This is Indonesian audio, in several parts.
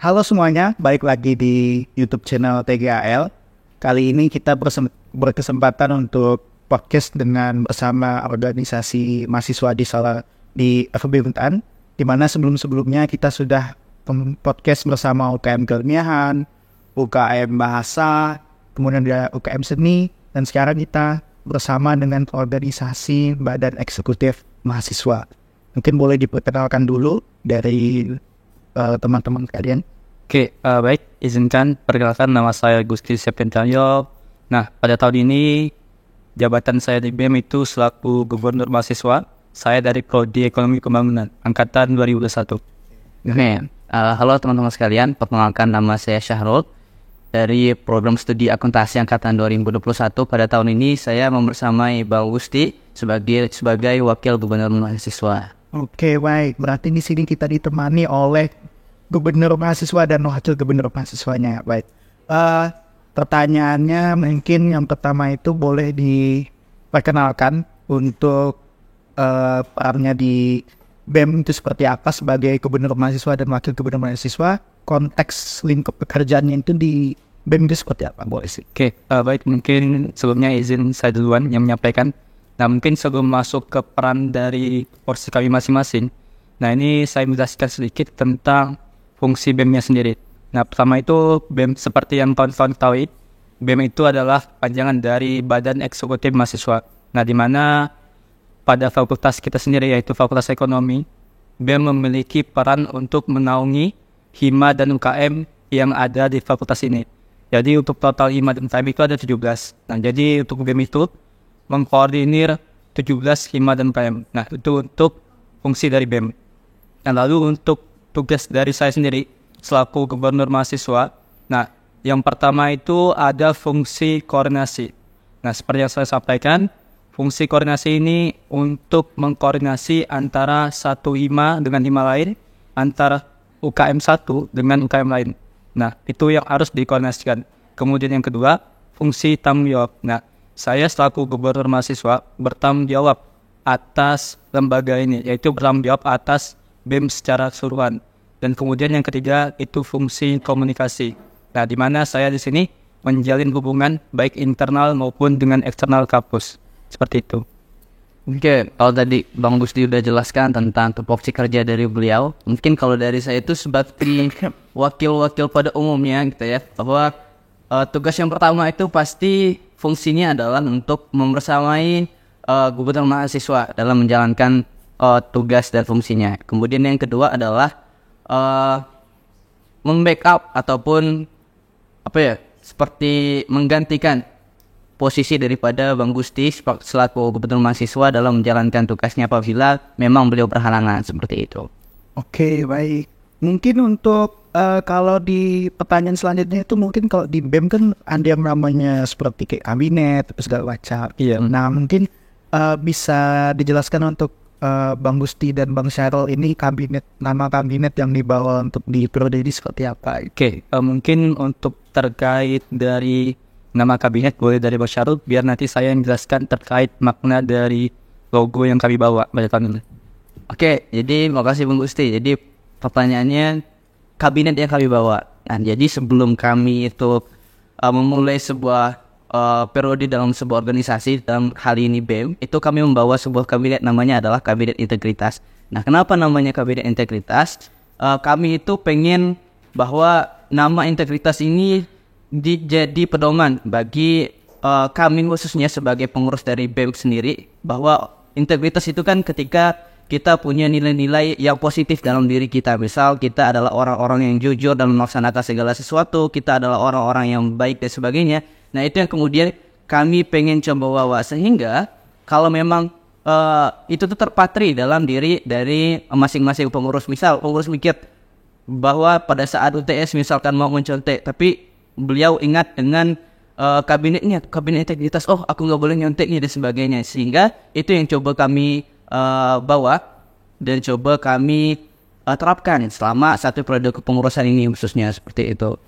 Halo semuanya, balik lagi di YouTube channel TGAL. Kali ini kita berkesempatan untuk podcast bersama organisasi mahasiswa di FEB Untan, di mana sebelumnya kita sudah podcast bersama UKM Keilmiahan, UKM Bahasa, kemudian ada UKM Seni, dan sekarang kita bersama dengan organisasi Badan Eksekutif Mahasiswa. Mungkin boleh diperkenalkan dulu dari teman-teman kalian. Oke, baik, izinkan perkenalkan nama saya Gusti Septianto. Nah, pada tahun ini jabatan saya di BEM itu selaku Gubernur Mahasiswa. Saya dari Prodi Ekonomi Pembangunan, Angkatan 2021. Oke, halo teman-teman sekalian, perkenalkan nama saya Syahrul dari Program Studi Akuntansi Angkatan 2021. Pada tahun ini saya membersamai Bang Gusti sebagai Wakil Gubernur Mahasiswa. Oke, baik. Berarti di sini kita ditemani oleh Gubernur Mahasiswa dan Wakil Gubernur Mahasiswanya. Baik. Pertanyaannya mungkin yang pertama itu boleh diperkenalkan untuk perannya di BEM itu seperti apa sebagai Gubernur Mahasiswa dan Wakil Gubernur Mahasiswa. Konteks lingkup pekerjaannya itu di BEM itu seperti apa? Boleh sih. Oke, baik, mungkin sebelumnya izin saya duluan yang menyampaikan. Nah, mungkin sebelum masuk ke peran dari porsi kami masing-masing, nah ini saya menjelaskan sedikit tentang fungsi BEM-nya sendiri. Nah, pertama itu BEM seperti yang kawan-kawan ketahui, BEM itu adalah panjangan dari Badan Eksekutif Mahasiswa. Nah, di mana pada fakultas kita sendiri yaitu Fakultas Ekonomi, BEM memiliki peran untuk menaungi hima dan UKM yang ada di fakultas ini. Jadi untuk total hima dan UKM itu ada 17. Nah, jadi untuk BEM itu mengkoordinir 17 hima dan UKM. Nah, itu untuk fungsi dari BEM. Nah, lalu untuk tugas dari saya sendiri selaku Gubernur Mahasiswa, nah, yang pertama itu ada fungsi koordinasi. Nah, seperti yang saya sampaikan, fungsi koordinasi ini untuk mengkoordinasi antara satu hima dengan hima lain, antara UKM satu dengan UKM lain. Nah, itu yang harus dikoordinasikan. Kemudian yang kedua, fungsi tanggung jawab. Nah, saya selaku Gubernur Mahasiswa bertanggung jawab atas lembaga ini, yaitu bertanggung jawab atas BEM secara keseluruhan. Dan kemudian yang ketiga itu fungsi komunikasi. Nah, di mana saya di sini menjalin hubungan baik internal maupun dengan eksternal kampus. Seperti itu. Oke, kalau tadi Bang Gusti udah jelaskan tentang tupoksi kerja dari beliau, mungkin kalau dari saya itu sebagai wakil-wakil pada umumnya gitu ya, bahwa tugas yang pertama itu pasti fungsinya adalah untuk membersamai Gubernur Mahasiswa dalam menjalankan tugas dan fungsinya. Kemudian yang kedua adalah membackup ataupun seperti menggantikan posisi daripada Bang Gusti selaku Gubernur Mahasiswa dalam menjalankan tugasnya apabila memang beliau berhalangan seperti itu. Oke, baik. Mungkin untuk kalau di pertanyaan selanjutnya itu mungkin kalau di BEM kan ada yang namanya seperti kayak kabinet segala macam. Iya. Nah, mungkin bisa dijelaskan untuk Bang Gusti dan Bang Syahrul ini nama kabinet yang dibawa untuk di periode ini seperti apa? Oke, mungkin untuk terkait dari nama kabinet boleh dari Bang Syahrul, biar nanti saya yang jelaskan terkait makna dari logo yang kami bawa pada tahun ini. Oke, jadi makasih Bang Gusti. Jadi pertanyaannya kabinet yang kami bawa. Nah, jadi sebelum kami itu memulai sebuah periode dalam sebuah organisasi, dalam hal ini BEM, itu kami membawa sebuah kabinet namanya adalah Kabinet Integritas. Nah, kenapa namanya Kabinet Integritas? Kami itu pengen bahwa nama integritas ini jadi pedoman bagi kami khususnya sebagai pengurus dari BEM sendiri, bahwa integritas itu kan ketika kita punya nilai-nilai yang positif dalam diri kita. Misal kita adalah orang-orang yang jujur dalam melaksanakan segala sesuatu, kita adalah orang-orang yang baik dan sebagainya. Nah, itu yang kemudian kami pengen coba bawa, sehingga kalau memang itu tuh terpatri dalam diri dari masing-masing pengurus. Misal pengurus mikir bahwa pada saat UTS misalkan mau mencontek, tapi beliau ingat dengan kabinet integritas, oh aku nggak boleh nyonteknya dan sebagainya. Sehingga itu yang coba kami bawa dan coba kami terapkan selama satu periode kepengurusan ini khususnya seperti itu.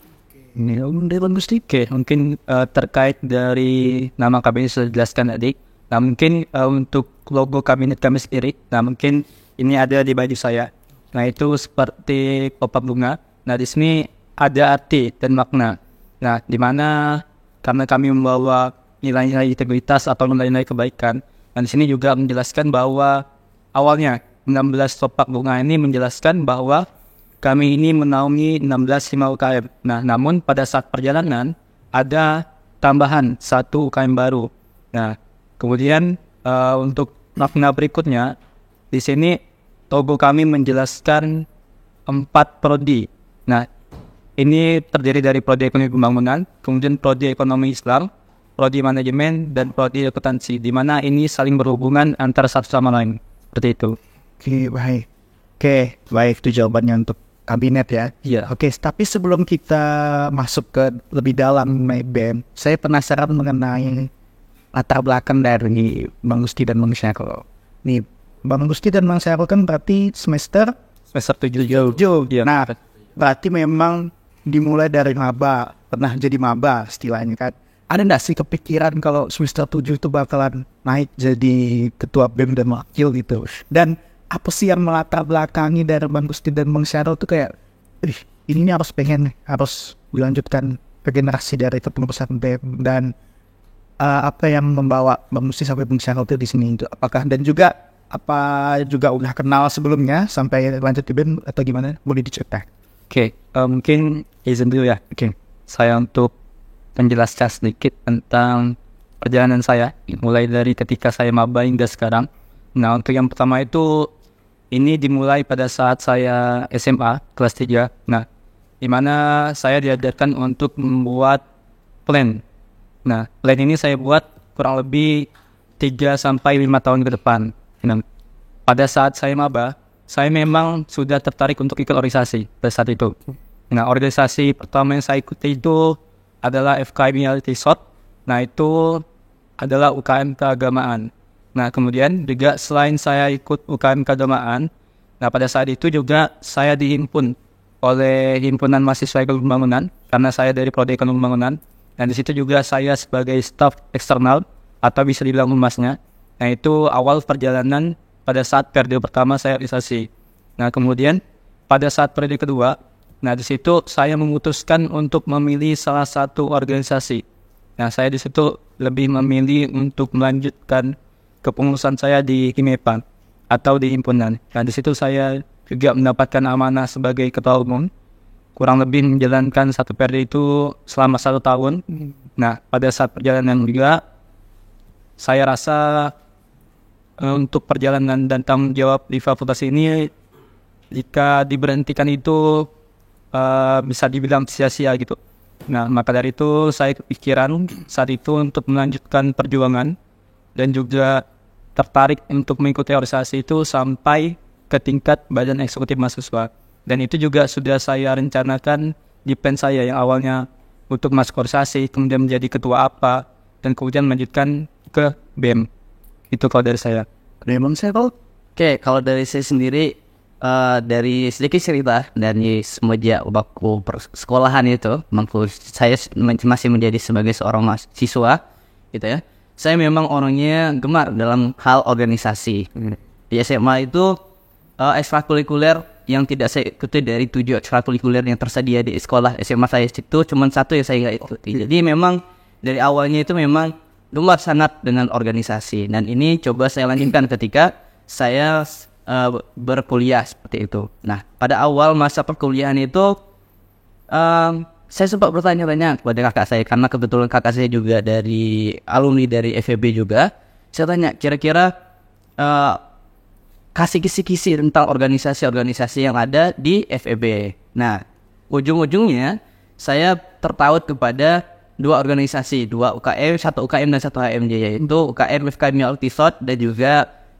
Ini Bang Gusti. Oke, mungkin terkait dari nama kabinet sudah dijelaskan tadi. Nah, mungkin untuk logo kabinet kami sendiri, nah mungkin ini ada di baju saya. Nah, itu seperti kopak bunga. Nah, di sini ada arti dan makna. Nah, di mana karena kami membawa nilai-nilai integritas atau nilai-nilai kebaikan, dan di sini juga menjelaskan bahwa awalnya 16 topak bunga ini menjelaskan bahwa kami ini menaungi 16 hima UKM. Nah, namun pada saat perjalanan ada tambahan 1 UKM baru. Nah, kemudian untuk makna berikutnya, di sini logo kami menjelaskan 4 prodi. Nah, ini terdiri dari prodi ekonomi pembangunan, kemudian prodi ekonomi Islam, prodi manajemen, dan prodi akuntansi, di mana ini saling berhubungan antara satu sama lain. Seperti itu. Oke, baik, itu jawabannya untuk kabinet ya. Iya. Oke, tapi sebelum kita masuk ke lebih dalam mengenai BEM, saya penasaran mengenai latar belakang dari Bang Gusti dan Bang Syahrul. Nih, Bang Gusti dan Bang Syahrul kan berarti semester 7. Iya. Nah, berarti memang dimulai dari maba, pernah jadi maba istilahnya kan. Ada nggak sih kepikiran kalau semester 7 itu bakalan naik jadi ketua BEM dan wakil gitu? Dan apa sih yang melatar belakangi dari Bang Gusti dan Bang Syahrul tuh kayak, ini harus dilanjutkan ke generasi dari kepengurusan BEM, dan apa yang membawa Bang Gusti sampai Bang Syahrul tuh di sini itu? Apakah dan juga apa juga udah kenal sebelumnya sampai lanjut di BEM atau gimana? Boleh diceritakan? Oke, mungkin izin dulu ya. Oke. Saya untuk menjelaskan sedikit tentang perjalanan saya, mulai dari ketika saya maba hingga sekarang. Nah, untuk yang pertama itu, ini dimulai pada saat saya SMA kelas 3. Nah, di mana saya diajarkan untuk membuat plan. Nah, plan ini saya buat kurang lebih 3-5 tahun ke depan. Nah, pada saat saya maba, saya memang sudah tertarik untuk ikut organisasi pada saat itu. Nah, organisasi pertama yang saya ikuti itu adalah FKM ILT-SOT. Nah, itu adalah UKM keagamaan. Nah, kemudian juga selain saya ikut UKM keagamaan, nah pada saat itu juga saya dihimpun oleh Himpunan Mahasiswa Ekonomi Pembangunan, karena saya dari Prodi Ekonomi Pembangunan. Dan di situ juga saya sebagai staf eksternal atau bisa dibilang humasnya. Nah, itu awal perjalanan pada saat periode pertama saya organisasi. Nah, kemudian pada saat periode kedua, nah di situ saya memutuskan untuk memilih salah satu organisasi. Nah, saya di situ lebih memilih untuk melanjutkan kepengurusan saya di HIMEPA atau di himpunan. Nah, di situ saya juga mendapatkan amanah sebagai ketua umum, kurang lebih menjalankan satu periode itu selama 1 tahun. Nah, pada saat perjalanan juga, saya rasa untuk perjalanan dan tanggung jawab di fakultas ini, jika diberhentikan itu bisa dibilang sia-sia gitu. Nah, maka dari itu saya kepikiran saat itu untuk melanjutkan perjuangan dan juga tertarik untuk mengikuti organisasi itu sampai ke tingkat badan eksekutif mahasiswa. Dan itu juga sudah saya rencanakan di plan saya yang awalnya untuk masuk organisasi, kemudian menjadi ketua apa, dan kemudian melanjutkan ke BEM. Itu kalau dari saya. Bang Syahrul? Oke, kalau dari saya sendiri, dari sedikit cerita dari semenjak waktu persekolahan itu, saya masih menjadi sebagai seorang mahasiswa, gitu ya. Saya memang orangnya gemar dalam hal organisasi. Di SMA itu ekstrakurikuler yang tidak saya ikuti dari 7 ekstrakurikuler yang tersedia di sekolah SMA saya itu cuma 1 yang saya nggak ikuti. Jadi memang dari awalnya itu memang gemar sangat dengan organisasi, dan ini coba saya lanjutkan ketika saya berkuliah seperti itu. Nah, pada awal masa perkuliahan itu saya sempat bertanya-tanya kepada kakak saya, karena kebetulan kakak saya juga dari alumni dari FEB juga. Saya tanya, kira-kira kasih kisi-kisi tentang organisasi-organisasi yang ada di FEB. Nah, ujung-ujungnya saya terpaut kepada 2 organisasi, 2 UKM, 1 UKM dan 1 HMJ, yaitu UKM FKM ILT-SOT dan juga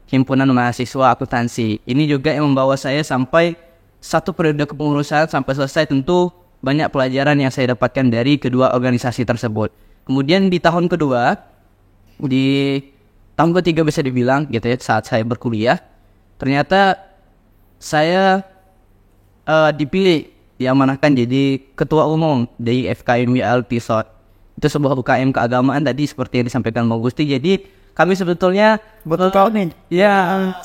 Himpunan Mahasiswa Akuntansi. Ini juga yang membawa saya sampai 1 periode kepengurusan sampai selesai. Tentu banyak pelajaran yang saya dapatkan dari kedua organisasi tersebut. Kemudian di tahun kedua, di tahun ketiga bisa dibilang gitu ya, saat saya berkuliah, ternyata saya dipilih, diamanahkan jadi ketua umum dari FKM ILT-SOT. Itu sebuah UKM keagamaan tadi seperti yang disampaikan Bang Gusti. Jadi kami sebetulnya Betul nih. ya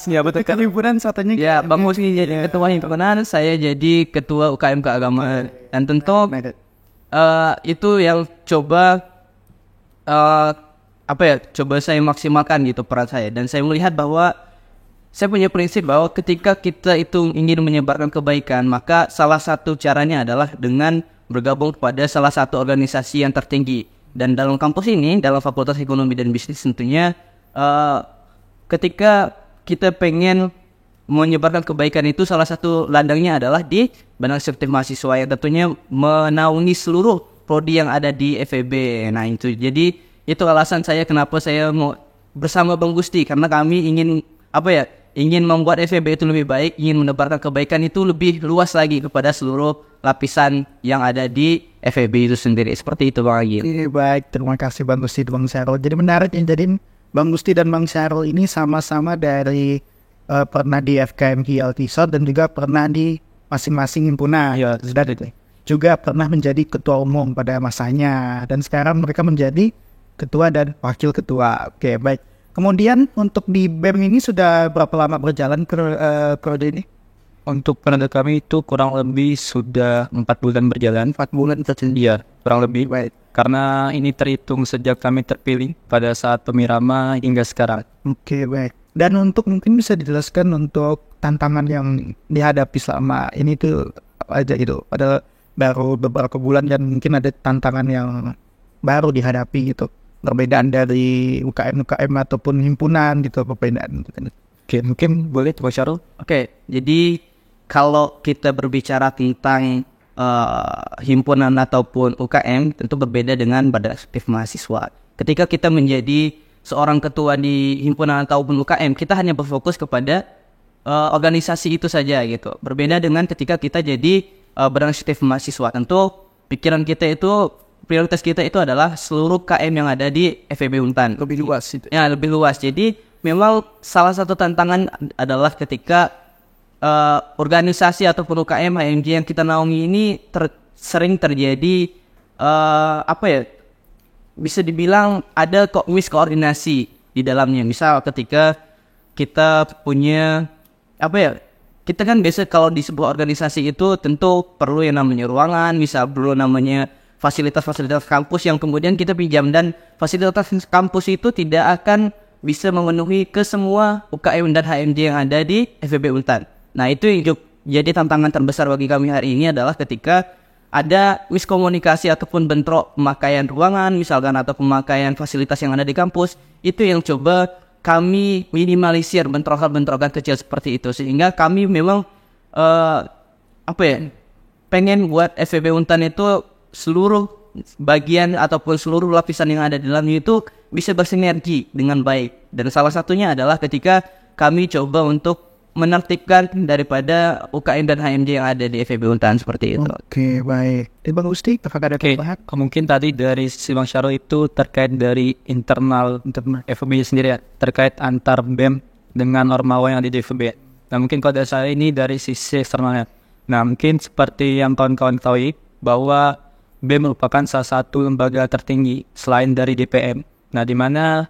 Ya betul kan. Liburan satunya. ya Bang Musni jadi ketua himpunan, saya jadi ketua UKM keagamaan. Dan tentu itu yang coba coba saya maksimalkan gitu peran saya. Dan saya melihat bahwa saya punya prinsip bahwa ketika kita itu ingin menyebarkan kebaikan, maka salah satu caranya adalah dengan bergabung pada salah satu organisasi yang tertinggi. Dan dalam kampus ini, dalam Fakultas Ekonomi dan Bisnis tentunya, ketika kita pengen menyebarkan kebaikan itu, salah satu ladangnya adalah di Badan Eksekutif Mahasiswa yang tentunya menaungi seluruh prodi yang ada di FEB. Nah itu, jadi itu alasan saya kenapa saya mau bersama Bang Gusti, karena kami ingin ingin membuat FEB itu lebih baik, ingin menebarkan kebaikan itu lebih luas lagi kepada seluruh lapisan yang ada di FEB itu sendiri. Seperti itu Bang Agil. Baik, terima kasih Bang Gusti dan Bang Syarul. Jadi menarik ya, jadi Bang Gusti dan Bang Syarul ini sama-sama dari pernah di FKM Altisot dan juga pernah di masing-masing himpunan. Ya, Juga pernah menjadi ketua umum pada masanya, dan sekarang mereka menjadi ketua dan wakil ketua. Oke, baik. Kemudian untuk di BEM ini sudah berapa lama berjalan periode ini? Untuk periode kami itu kurang lebih sudah 4 bulan berjalan. 4 bulan saja. Iya, kurang lebih. Baik. Karena ini terhitung sejak kami terpilih pada saat pemirama hingga sekarang. Oke, baik. Dan untuk mungkin bisa dijelaskan untuk tantangan yang dihadapi selama ini tuh apa aja gitu. Padahal baru beberapa bulan dan mungkin ada tantangan yang baru dihadapi gitu. Perbedaan dari UKM ataupun himpunan gitu, perbedaan. Oke, mungkin boleh Bang Syarul? Oke, jadi kalau kita berbicara tentang himpunan ataupun UKM, tentu berbeda dengan Badan Eksekutif Mahasiswa. Ketika kita menjadi seorang ketua di himpunan ataupun UKM, kita hanya berfokus kepada organisasi itu saja gitu. Berbeda dengan ketika kita jadi Badan Eksekutif Mahasiswa, tentu pikiran kita itu, prioritas kita itu adalah seluruh KM yang ada di FEB Untan. Lebih luas itu. Ya, lebih luas. Jadi memang salah satu tantangan adalah ketika organisasi ataupun UKM HMJ yang kita naungi ini sering terjadi bisa dibilang ada miskoordinasi di dalamnya. Misal ketika kita punya kita kan biasa kalau di sebuah organisasi itu tentu perlu yang namanya ruangan, misal perlu namanya fasilitas-fasilitas kampus yang kemudian kita pinjam, dan fasilitas kampus itu tidak akan bisa memenuhi ke semua UKM dan HMJ yang ada di FEB Untan. Nah itu yang jadi tantangan terbesar bagi kami hari ini adalah ketika ada miskomunikasi ataupun bentrok pemakaian ruangan misalkan atau pemakaian fasilitas yang ada di kampus, itu yang coba kami minimalisir bentrokan-bentrokan kecil seperti itu, sehingga kami memang pengen buat FEB Untan itu seluruh bagian ataupun seluruh lapisan yang ada di dalamnya itu bisa bersinergi dengan baik. Dan salah satunya adalah ketika kami coba untuk menertibkan daripada UKM dan HMJ yang ada di FEB Untan seperti itu. Oke, baik. Bang Gusti, apakah ada tambahan? Mungkin tadi dari si Bang Syarul itu terkait dari internal FEB sendiri ya, terkait antar BEM dengan ormawa yang ada di FEB. Nah mungkin kalau dari saya ini dari sisi eksternalnya. Nah mungkin seperti yang kawan-kawan tahu bahwa BEM merupakan salah satu lembaga tertinggi selain dari DPM. Nah, di mana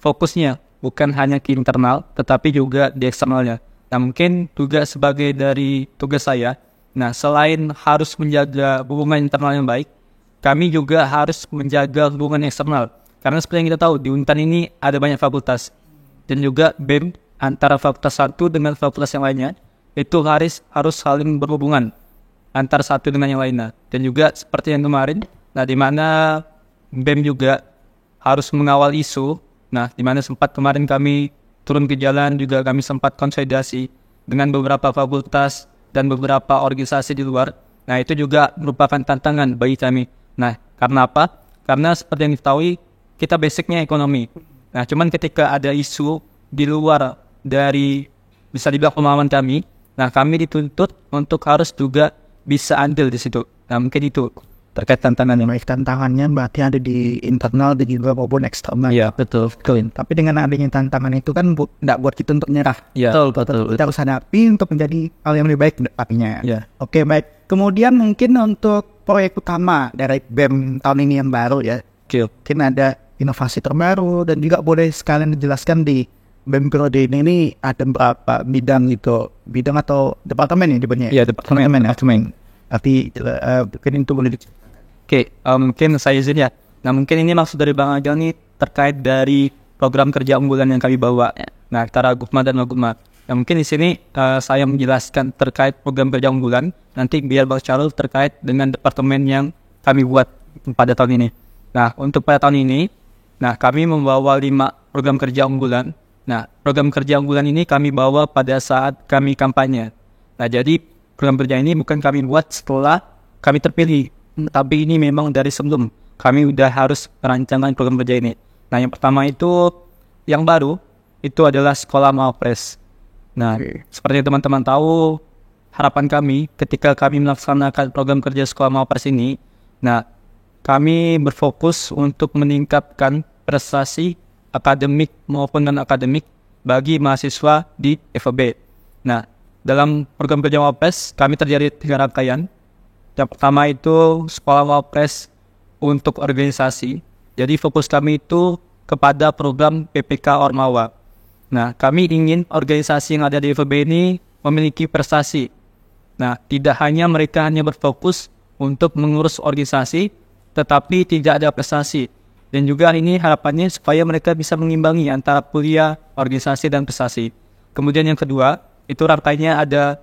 fokusnya bukan hanya ke internal, tetapi juga di eksternalnya. Nah, mungkin juga sebagai dari tugas saya, nah selain harus menjaga hubungan internal yang baik, kami juga harus menjaga hubungan eksternal. Karena seperti yang kita tahu, di Untan ini ada banyak fakultas. Dan juga BEM antara fakultas satu dengan fakultas yang lainnya, itu harus saling berhubungan antar satu dengan yang lainnya. Dan juga seperti yang kemarin, nah di mana BEM juga harus mengawal isu. Nah di mana sempat kemarin kami turun ke jalan, juga kami sempat konsolidasi dengan beberapa fakultas dan beberapa organisasi di luar. Nah itu juga merupakan tantangan bagi kami. Nah karena apa? Karena seperti yang diketahui, kita basicnya ekonomi. Nah cuman ketika ada isu di luar dari bisa dibilang pemahaman kami, nah kami dituntut untuk harus juga bisa andil di situ. Nah mungkin itu terkait tantangannya. Baik, tantangannya berarti ada di internal dan juga maupun eksternal. Iya betul. Tapi dengan adanya tantangan itu kan tidak buat kita untuk nyerah. Iya. Betul. Kita harus hadapi untuk menjadi hal yang lebih baik ke depannya. Iya. Oke, baik. Kemudian mungkin untuk proyek utama dari BEM tahun ini yang baru ya. Oke. Mungkin ada inovasi terbaru, dan juga boleh sekalian dijelaskan di BEM periode ini ada berapa bidang gitu, bidang atau departemen ya dibanyak? Iya, departemen. Arti mungkin itu boleh Oke, mungkin saya izin ya. Nah, mungkin ini maksud dari Bang Agil nih terkait dari program kerja unggulan yang kami bawa. Nah, antara Gupma dan Maguma. Nah, mungkin di sini saya menjelaskan terkait program kerja unggulan. Nanti biar Bang Syarul terkait dengan departemen yang kami buat pada tahun ini. Nah, untuk pada tahun ini, kami membawa 5 program kerja unggulan. Nah, program kerja unggulan ini kami bawa pada saat kami kampanye. Nah, jadi program kerja ini bukan kami buat setelah kami terpilih, tapi ini memang dari sebelum kami udah harus merancangkan program kerja ini. Nah, yang pertama itu yang baru itu adalah sekolah Mawapres. Nah, seperti teman-teman tahu, harapan kami ketika kami melaksanakan program kerja sekolah Mawapres ini, nah, kami berfokus untuk meningkatkan prestasi akademik maupun non-akademik bagi mahasiswa di FEB. Nah, dalam program kerja Mawapres kami terdiri 3 rangkaian. Yang pertama itu sekolah Mawapres untuk organisasi. Jadi fokus kami itu kepada program PPK Ormawa. Nah, kami ingin organisasi yang ada di FEB ini memiliki prestasi. Nah, tidak hanya mereka hanya berfokus untuk mengurus organisasi, tetapi tidak ada prestasi. Dan juga ini harapannya supaya mereka bisa mengimbangi antara kuliah, organisasi, dan prestasi. Kemudian yang kedua, itu rangkaiannya ada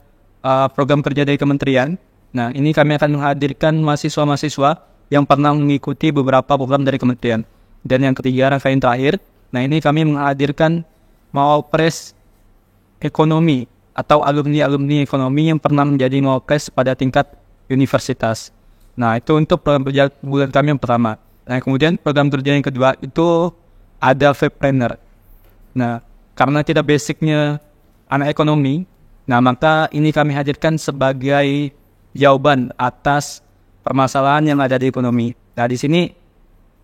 program kerja dari kementerian. Nah, ini kami akan menghadirkan mahasiswa-mahasiswa yang pernah mengikuti beberapa program dari kementerian. Dan yang ketiga, rangkaian terakhir, nah ini kami menghadirkan Mawapres ekonomi atau alumni-alumni ekonomi yang pernah menjadi Mawapres pada tingkat universitas. Nah, itu untuk program kerja bulan kami yang pertama. Nah, kemudian program kerja yang kedua itu ada Vpreneur. Nah, karena tidak basicnya anak ekonomi, nah maka ini kami hadirkan sebagai jawaban atas permasalahan yang ada di ekonomi. Nah, di sini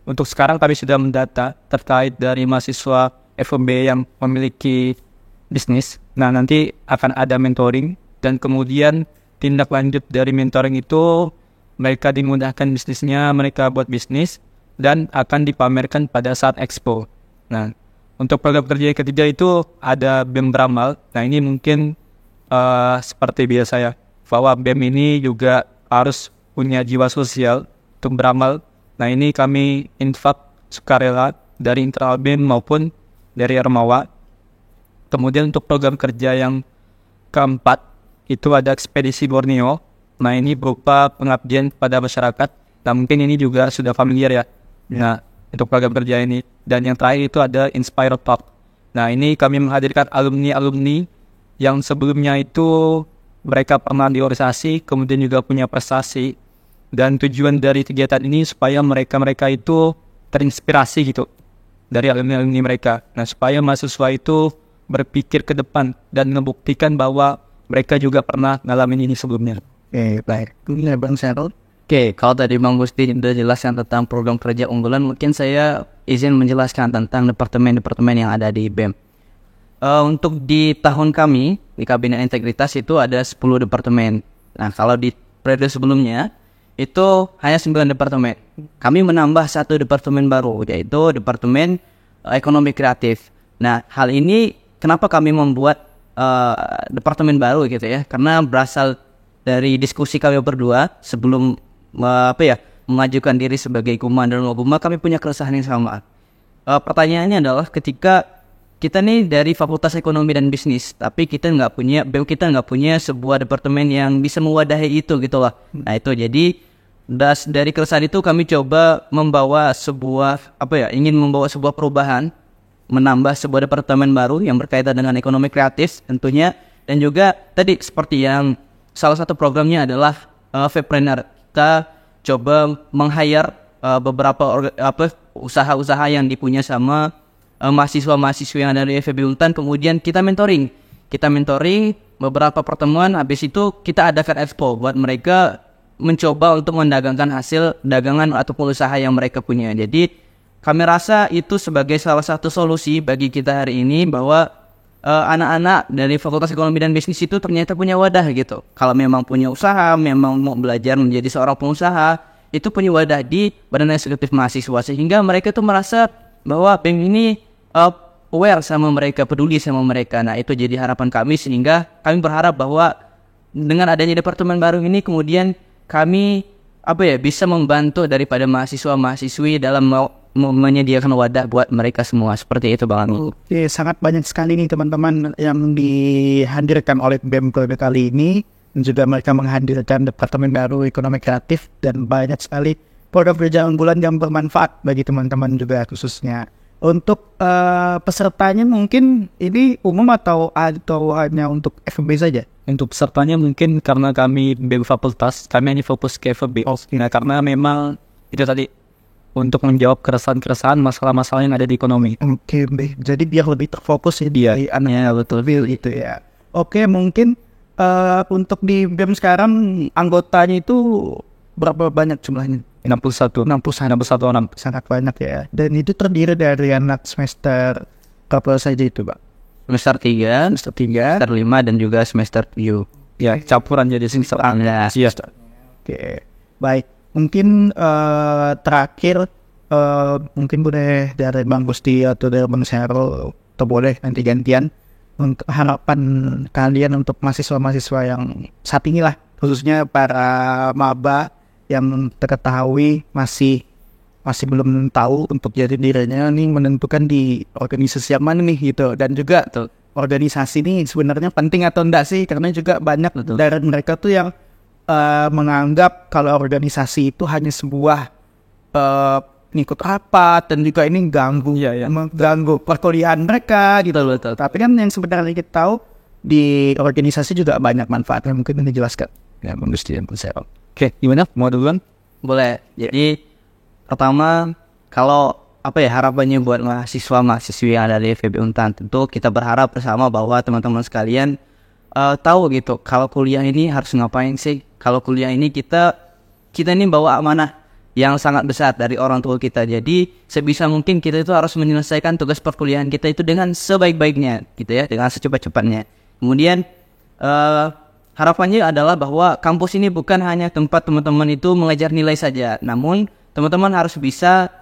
untuk sekarang kami sudah mendata terkait dari mahasiswa FEB yang memiliki bisnis. Nah, nanti akan ada mentoring dan kemudian tindak lanjut dari mentoring itu mereka dimudahkan bisnisnya, mereka buat bisnis dan akan dipamerkan pada saat expo. Nah, untuk program kerja yang ketiga itu ada BEM Beramal. Nah, ini mungkin seperti biasa ya, bahwa BEM ini juga harus punya jiwa sosial untuk beramal. Nah, ini kami infak sukarela dari internal BEM maupun dari Ormawa. Kemudian untuk program kerja yang keempat itu ada ekspedisi Borneo. Nah, ini berupa pengabdian pada masyarakat. Nah, mungkin ini juga sudah familiar ya. Nah, untuk program kerja ini. Dan yang terakhir itu ada Inspire Talk. Nah, ini kami menghadirkan alumni-alumni yang sebelumnya itu mereka pernah di organisasi, kemudian juga punya prestasi. Dan tujuan dari kegiatan ini supaya mereka itu terinspirasi gitu dari alumni-alumni mereka. Nah, supaya mahasiswa itu berpikir ke depan dan membuktikan bahwa mereka juga pernah ngalamin ini sebelumnya. Oke, baik. Ini Bang Syarul. Oke, kalau tadi Bang Gusti sudah jelaskan tentang program kerja unggulan, mungkin saya izin menjelaskan tentang departemen-departemen yang ada di BEM. Untuk di tahun kami, di Kabinet Integritas itu ada 10 departemen. Nah, kalau di periode sebelumnya, itu hanya 9 departemen. Kami menambah 1 departemen baru, yaitu Departemen Ekonomi Kreatif. Nah, hal ini kenapa kami membuat departemen baru gitu ya? Karena berasal dari diskusi kami berdua sebelum mengajukan diri sebagai Guma dan Maguma, kami punya keresahan yang sama. Pertanyaannya adalah ketika kita nih dari Fakultas Ekonomi dan Bisnis, tapi kita nggak punya sebuah departemen yang bisa mewadahi itu gitu lah. Nah, itu jadi dari keresahan itu kami coba membawa ingin membawa sebuah perubahan, menambah sebuah departemen baru yang berkaitan dengan ekonomi kreatif tentunya, dan juga tadi seperti yang salah satu programnya adalah Vpreneur. Kita coba meng-hire beberapa usaha-usaha yang dipunya sama mahasiswa-mahasiswa yang ada di FEB Untan, kemudian kita mentoring beberapa pertemuan, habis itu kita adakan expo buat mereka mencoba untuk mendagangkan hasil dagangan ataupun usaha yang mereka punya. Jadi kami rasa itu sebagai salah satu solusi bagi kita hari ini bahwa anak-anak dari Fakultas Ekonomi dan Bisnis itu ternyata punya wadah gitu. Kalau memang punya usaha, memang mau belajar menjadi seorang pengusaha, itu punya wadah di Badan Eksekutif Mahasiswa, sehingga mereka tuh merasa bahwa BEM ini aware sama mereka, peduli sama mereka. Nah, itu jadi harapan kami, sehingga kami berharap bahwa dengan adanya departemen baru ini kemudian kami bisa membantu daripada mahasiswa-mahasiswi dalam menyediakan wadah buat mereka semua. Seperti itu Bang Ami. Oke, sangat banyak sekali nih teman-teman yang dihadirkan oleh BEM periode kali ini, dan juga mereka menghadirkan departemen baru ekonomi kreatif, dan banyak sekali program kerja unggulan yang bermanfaat bagi teman-teman juga khususnya. Untuk pesertanya mungkin ini umum atau hanya untuk FEB saja? Untuk pesertanya mungkin karena kami BEM fakultas, kami hanya fokus ke FEB. Nah, karena memang itu tadi untuk menjawab keresahan-keresahan masalah-masalah yang ada di ekonomi. Oke, jadi biar lebih terfokus ya Iya. di anaknya betul itu ya. Oke, mungkin untuk di BEM sekarang anggotanya itu berapa banyak jumlahnya? 61 orang. Sangat banyak ya. Dan itu terdiri dari anak semester berapa saja itu, Pak? Semester 3, Semester 3. semester 5, dan juga semester 7. Ya, campuran jadi semester. Iya. Oke, baik. Mungkin terakhir mungkin boleh dari Bang Gusti atau dari Bang Syarul, atau boleh nanti gantian, untuk harapan kalian untuk mahasiswa-mahasiswa yang saat inilah, khususnya para maba yang terketahui masih belum tahu untuk jadi dirinya nih, menentukan di organisasi yang mana nih gitu. Dan juga organisasi ini sebenarnya penting atau enggak sih, karena juga banyak dari mereka tuh yang menganggap kalau organisasi itu hanya sebuah ngikut rapat, dan juga ini mengganggu perkuliahan mereka gitu. Betul. Tapi kan yang sebenarnya kita tahu di organisasi juga banyak manfaatnya, mungkin ini dijelaskan ya Bang Gusti dan Bang Syarul. Oke, gimana? Mau duluan? Boleh. Jadi pertama, kalau harapannya buat mahasiswa-mahasiswi yang ada di FEB Untan, tentu kita berharap bersama bahwa teman-teman sekalian tahu gitu, kalau kuliah ini harus ngapain sih. Kalau kuliah ini kita ini bawa amanah yang sangat besar dari orang tua kita. Jadi sebisa mungkin kita itu harus menyelesaikan tugas perkuliahan kita itu dengan sebaik-baiknya gitu ya, dengan secepat-cepatnya. Kemudian harapannya adalah bahwa kampus ini bukan hanya tempat teman-teman itu mengajar nilai saja, namun teman-teman harus bisa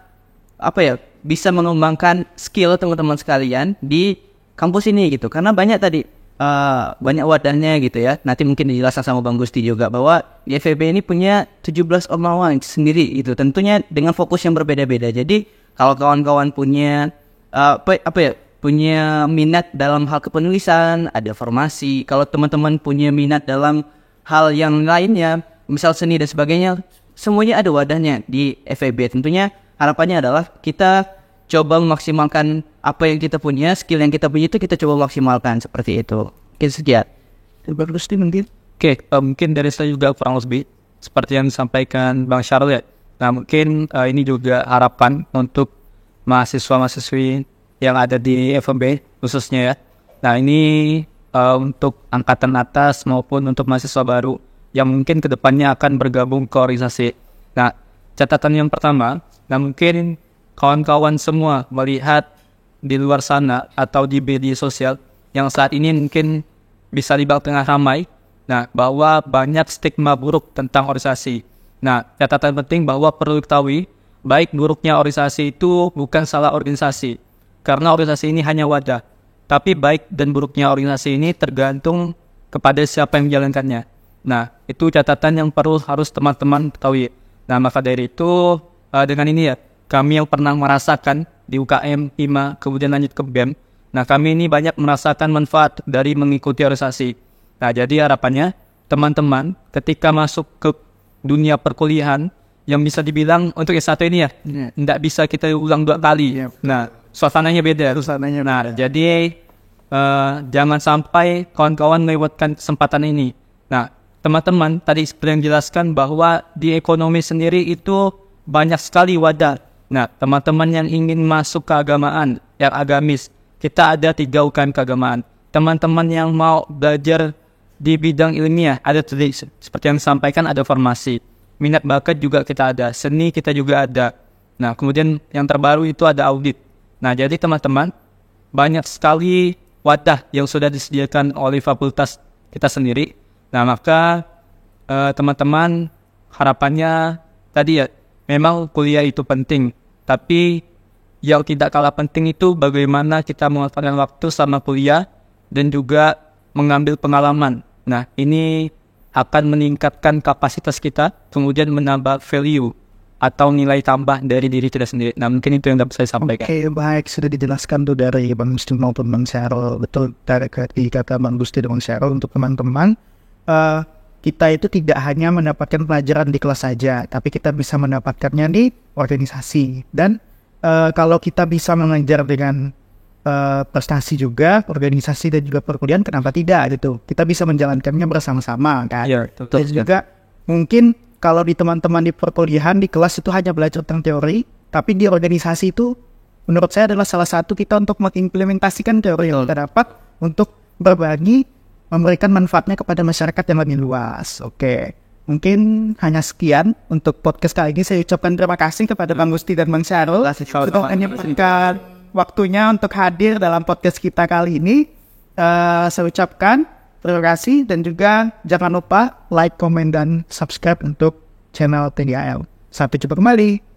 bisa mengembangkan skill teman-teman sekalian di kampus ini gitu. Karena banyak banyak wadahnya gitu ya. Nanti mungkin dijelaskan sama Bang Gusti juga bahwa di FEB ini punya 17 ormawa sendiri gitu. Tentunya dengan fokus yang berbeda-beda. Jadi kalau kawan-kawan punya punya minat dalam hal kepenulisan, ada formasi. Kalau teman-teman punya minat dalam hal yang lainnya, misal seni dan sebagainya, semuanya ada wadahnya di FEB. Tentunya harapannya adalah kita coba memaksimalkan apa yang kita punya, skill yang kita punya itu kita coba maksimalkan seperti itu. Oke, sekian. Bagus nih mungkin. Oke, mungkin dari saya juga kurang lebih seperti yang disampaikan Bang Syarul ya. Nah, mungkin ini juga harapan untuk mahasiswa-mahasiswi yang ada di FEB khususnya ya. Nah, ini untuk angkatan atas maupun untuk mahasiswa baru yang mungkin kedepannya akan bergabung ke organisasi. Nah, catatan yang pertama, mungkin kawan-kawan semua melihat di luar sana atau di media sosial yang saat ini mungkin bisa dibilang tengah ramai, bahwa banyak stigma buruk tentang organisasi. Nah, catatan penting bahwa perlu diketahui, baik buruknya organisasi itu bukan salah organisasi, karena organisasi ini hanya wadah. Tapi baik dan buruknya organisasi ini tergantung kepada siapa yang menjalankannya. Nah, itu catatan yang harus teman-teman ketahui. Nah, maka dari itu, dengan ini ya, kami yang pernah merasakan di UKM, IMA, kemudian lanjut ke BEM. Nah, kami ini banyak merasakan manfaat dari mengikuti organisasi. Nah, jadi harapannya teman-teman ketika masuk ke dunia perkuliahan yang bisa dibilang untuk S1 ini ya, tidak bisa kita ulang 2 kali. Nah, suasananya beda. Nah, jadi jangan sampai kawan-kawan melewatkan kesempatan ini. Nah, teman-teman tadi seperti yang dijelaskan bahwa di ekonomi sendiri itu banyak sekali wadah. Nah, teman-teman yang ingin masuk keagamaan, yang agamis, kita ada 3 UKM keagamaan. Teman-teman yang mau belajar di bidang ilmiah, ada tadi seperti yang disampaikan, ada formasi. Minat bakat juga kita ada, seni kita juga ada. Nah, kemudian yang terbaru itu ada audit. Nah, jadi teman-teman, banyak sekali wadah yang sudah disediakan oleh fakultas kita sendiri. Nah, maka teman-teman harapannya tadi ya, memang kuliah itu penting, tapi yang tidak kalah penting itu bagaimana kita memanfaatkan waktu sama kuliah dan juga mengambil pengalaman. Nah, ini akan meningkatkan kapasitas kita, kemudian menambah value atau nilai tambah dari diri kita sendiri. Nah, mungkin itu yang dapat saya sampaikan. Oke, baik. Sudah dijelaskan tuh dari Bang Gusti maupun Bang Syarul. Betul, dari kata Bang Gusti dan Bang Syarul untuk teman-teman. Kita itu tidak hanya mendapatkan pelajaran di kelas saja, tapi kita bisa mendapatkannya di organisasi. Dan kalau kita bisa mengejar dengan prestasi juga, organisasi dan juga perkuliahan, kenapa tidak gitu? Kita bisa menjalankannya bersama-sama kan? Iya, betul. Dan juga mungkin kalau di teman-teman di perkuliahan, di kelas itu hanya belajar tentang teori, tapi di organisasi itu menurut saya adalah salah satu kita untuk mengimplementasikan teori yang kita dapat untuk berbagi, memberikan manfaatnya kepada masyarakat yang lebih luas. Oke, mungkin hanya sekian untuk podcast kali ini. Saya ucapkan terima kasih kepada Bang Gusti dan Bang Syarul sudah menyempatkan waktunya untuk hadir dalam podcast kita kali ini. Saya ucapkan terima kasih dan juga jangan lupa like, komen, dan subscribe untuk channel TGAL. Sampai jumpa kembali.